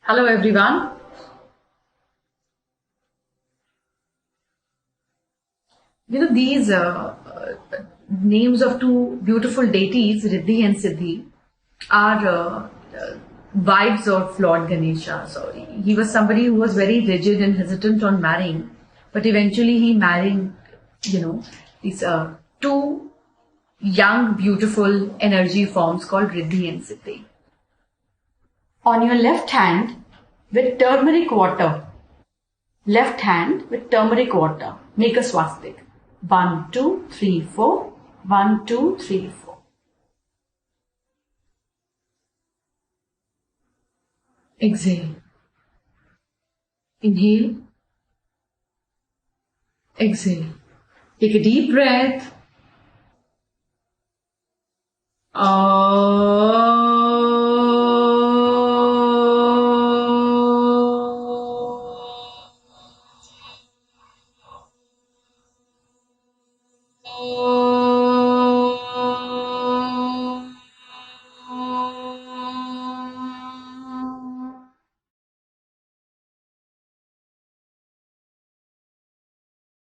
Hello everyone. These names of two beautiful deities, Riddhi and Siddhi, are wives of Lord Ganesha. So he was somebody who was very rigid and hesitant on marrying, but eventually he married, these two young, beautiful energy forms called Riddhi and Siddhi. On your left hand, with turmeric water, make a swastik. 1, 2, 3, 4. 1, 2, 3, 4. Exhale. Inhale. Exhale. Take a deep breath.